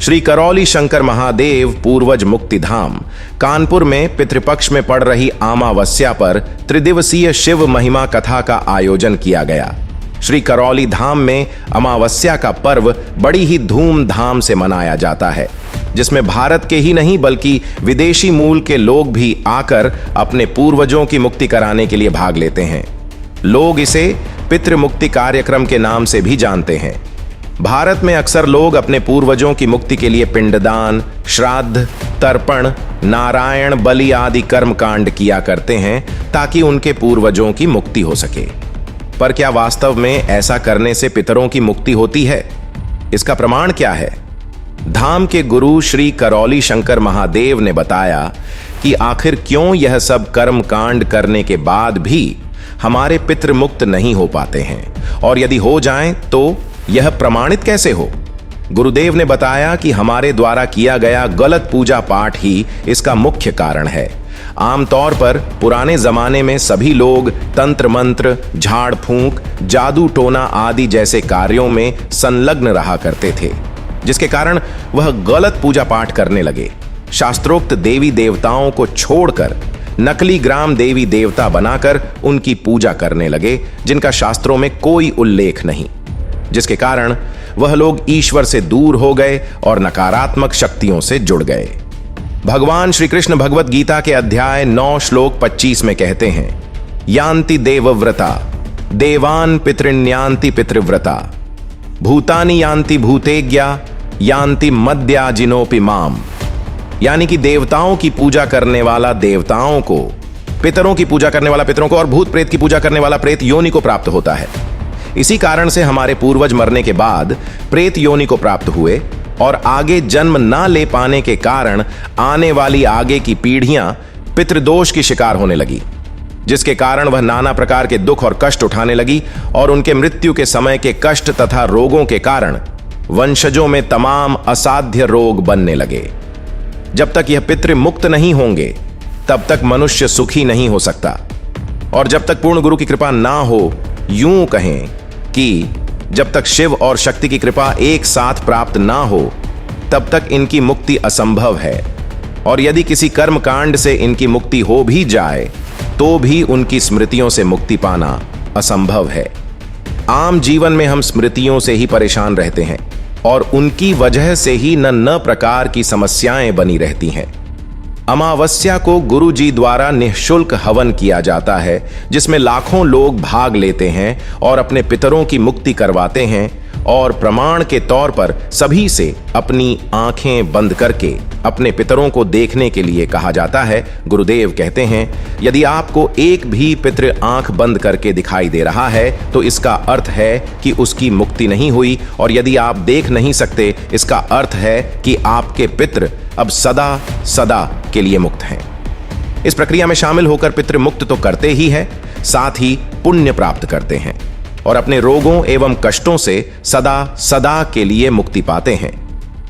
श्री करौली शंकर महादेव पूर्वज मुक्तिधाम कानपुर में पितृपक्ष में पड़ रही अमावस्या पर त्रिदिवसीय शिव महिमा कथा का आयोजन किया गया। श्री करौली धाम में अमावस्या का पर्व बड़ी ही धूमधाम से मनाया जाता है, जिसमें भारत के ही नहीं बल्कि विदेशी मूल के लोग भी आकर अपने पूर्वजों की मुक्ति कराने के लिए भाग लेते हैं। लोग इसे पितृ मुक्ति कार्यक्रम के नाम से भी जानते हैं। भारत में अक्सर लोग अपने पूर्वजों की मुक्ति के लिए पिंडदान, श्राद्ध, तर्पण, नारायण बलि आदि कर्मकांड किया करते हैं ताकि उनके पूर्वजों की मुक्ति हो सके। पर क्या वास्तव में ऐसा करने से पितरों की मुक्ति होती है? इसका प्रमाण क्या है? धाम के गुरु श्री करौली शंकर महादेव ने बताया कि आखिर क्यों यह सब कर्म कांड करने के बाद भी हमारे पितृ मुक्त नहीं हो पाते हैं, और यदि हो जाएं तो यह प्रमाणित कैसे हो? गुरुदेव ने बताया कि हमारे द्वारा किया गया गलत पूजा पाठ ही इसका मुख्य कारण है। आमतौर पर पुराने जमाने में सभी लोग तंत्र मंत्र, झाड़ फूंक, जादू टोना आदि जैसे कार्यों में संलग्न रहा करते थे, जिसके कारण वह गलत पूजा पाठ करने लगे। शास्त्रोक्त देवी देवताओं को छोड़कर नकली ग्राम देवी देवता बनाकर उनकी पूजा करने लगे, जिनका शास्त्रों में कोई उल्लेख नहीं, जिसके कारण वह लोग ईश्वर से दूर हो गए और नकारात्मक शक्तियों से जुड़ गए। भगवान श्री कृष्ण भगवत गीता के अध्याय 9 श्लोक 25 में कहते हैं, यान्ति देवव्रता देवान पितृन्यान्ति पितृव्रता भूतानि यान्ति भूतेज्ञा यान्ति मद्याजिनोपि माम। यानी कि देवताओं की पूजा करने वाला देवताओं को, पितरों की पूजा करने वाला पितरों को और भूत प्रेत की पूजा करने वाला प्रेत योनि को प्राप्त होता है। इसी कारण से हमारे पूर्वज मरने के बाद प्रेत योनि को प्राप्त हुए और आगे जन्म ना ले पाने के कारण आने वाली आगे की पीढ़ियां पितृदोष की शिकार होने लगी, जिसके कारण वह नाना प्रकार के दुख और कष्ट उठाने लगी और उनके मृत्यु के समय के कष्ट तथा रोगों के कारण वंशजों में तमाम असाध्य रोग बनने लगे। जब तक यह पितृ मुक्त नहीं होंगे तब तक मनुष्य सुखी नहीं हो सकता, और जब तक पूर्ण गुरु की कृपा ना हो, यूं कहें कि जब तक शिव और शक्ति की कृपा एक साथ प्राप्त ना हो तब तक इनकी मुक्ति असंभव है। और यदि किसी कर्म कांड से इनकी मुक्ति हो भी जाए तो भी उनकी स्मृतियों से मुक्ति पाना असंभव है। आम जीवन में हम स्मृतियों से ही परेशान रहते हैं और उनकी वजह से ही न प्रकार की समस्याएं बनी रहती हैं। अमावस्या को गुरु जी द्वारा निःशुल्क हवन किया जाता है, जिसमें लाखों लोग भाग लेते हैं और अपने पितरों की मुक्ति करवाते हैं, और प्रमाण के तौर पर सभी से अपनी आंखें बंद करके अपने पितरों को देखने के लिए कहा जाता है। गुरुदेव कहते हैं, यदि आपको एक भी पितृ आंख बंद करके दिखाई दे रहा है तो इसका अर्थ है कि उसकी मुक्ति नहीं हुई, और यदि आप देख नहीं सकते इसका अर्थ है कि आपके पितृ अब सदा सदा के लिए मुक्त हैं। इस प्रक्रिया में शामिल होकर पितृ मुक्त तो करते ही है, साथ ही पुण्य प्राप्त करते हैं और अपने रोगों एवं कष्टों से सदा सदा के लिए मुक्ति पाते हैं।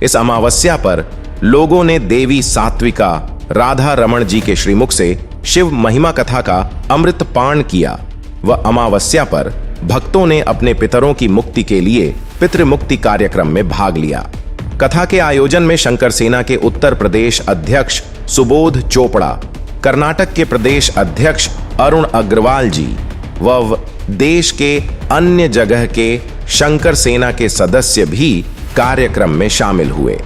इस अमावस्या पर लोगों ने देवी सात्विका राधा रमण जी के श्रीमुख से शिव महिमा कथा का अमृत पान किया। वह अमावस्या पर भक्तों ने अपने पितरों की मुक्ति के लिए पितृ मुक्ति कार्यक्रम में भाग लिया। कथा के आयोजन में शंकर सेना के उत्तर प्रदेश अध्यक्ष सुबोध चोपड़ा, कर्नाटक के प्रदेश अध्यक्ष अरुण अग्रवाल जी व देश के अन्य जगह के शंकर सेना के सदस्य भी कार्यक्रम में शामिल हुए।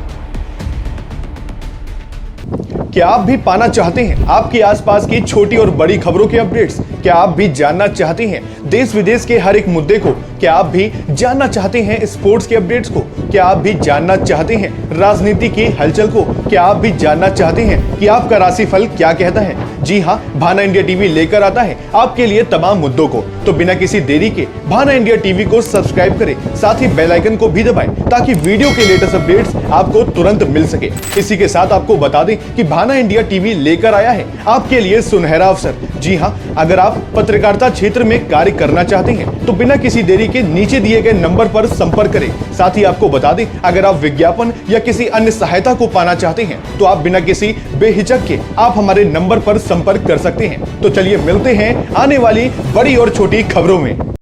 क्या आप भी पाना चाहते हैं आपके आसपास की छोटी और बड़ी खबरों के अपडेट्स? क्या आप भी जानना चाहते हैं देश विदेश के हर एक मुद्दे को? क्या आप भी जानना चाहते हैं स्पोर्ट्स के अपडेट्स को? क्या आप भी जानना चाहते हैं राजनीति की हलचल को? क्या आप भी जानना चाहते हैं कि आपका राशिफल क्या कहता है? जी हाँ, भाना इंडिया टीवी लेकर आता है आपके लिए तमाम मुद्दों को। तो बिना किसी देरी के भाना इंडिया टीवी को सब्सक्राइब करें, साथ ही बेल आइकन को भी दबाएं ताकि वीडियो के लेटेस्ट अपडेट्स आपको तुरंत मिल सके। इसी के साथ आपको बता दें कि भाना इंडिया टीवी लेकर आया है आपके लिए सुनहरा अवसर। जी हाँ, अगर आप पत्रकारिता क्षेत्र में कार्य करना चाहते हैं तो बिना किसी देरी के नीचे दिए गए नंबर पर संपर्क करें। साथ ही आपको बता दें, अगर आप विज्ञापन या किसी अन्य सहायता को पाना चाहते हैं तो आप बिना किसी बेहिचक के आप हमारे नंबर पर संपर्क कर सकते हैं। तो चलिए मिलते हैं आने वाली बड़ी और छोटी खबरों में।